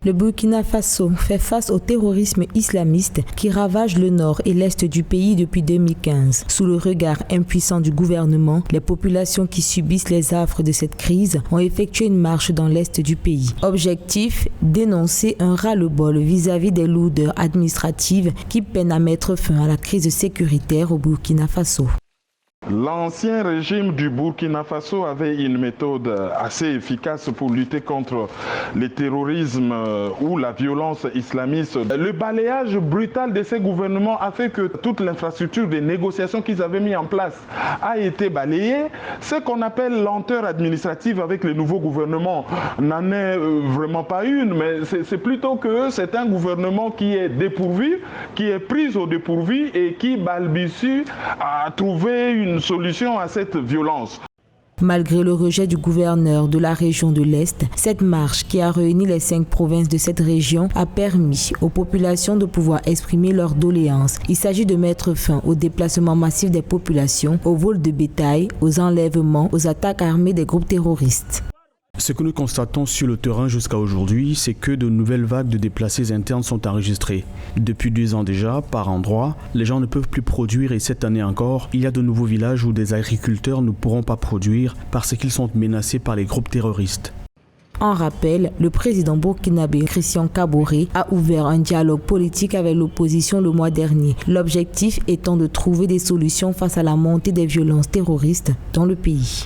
Le Burkina Faso fait face au terrorisme islamiste qui ravage le nord et l'est du pays depuis 2015. Sous le regard impuissant du gouvernement, les populations qui subissent les affres de cette crise ont effectué une marche dans l'est du pays. Objectif, dénoncer un ras-le-bol vis-à-vis des lourdeurs administratives qui peinent à mettre fin à la crise sécuritaire au Burkina Faso. L'ancien régime du Burkina Faso avait une méthode assez efficace pour lutter contre le terrorisme ou la violence islamiste. Le balayage brutal de ces gouvernements a fait que toute l'infrastructure des négociations qu'ils avaient mis en place a été balayée. Ce qu'on appelle lenteur administrative avec le nouveau gouvernement n'en est vraiment pas une, mais c'est plutôt que c'est un gouvernement qui est dépourvu, qui est pris au dépourvu et qui balbutie à trouver une solution à cette violence. Malgré le rejet du gouverneur de la région de l'Est, cette marche qui a réuni les 5 provinces de cette région a permis aux populations de pouvoir exprimer leurs doléances. Il s'agit de mettre fin au déplacement massif des populations, aux vols de bétail, aux enlèvements, aux attaques armées des groupes terroristes. Ce que nous constatons sur le terrain jusqu'à aujourd'hui, c'est que de nouvelles vagues de déplacés internes sont enregistrées. Depuis 2 ans déjà, par endroits, les gens ne peuvent plus produire et cette année encore, il y a de nouveaux villages où des agriculteurs ne pourront pas produire parce qu'ils sont menacés par les groupes terroristes. En rappel, le président burkinabé Christian Kaboré a ouvert un dialogue politique avec l'opposition le mois dernier. L'objectif étant de trouver des solutions face à la montée des violences terroristes dans le pays.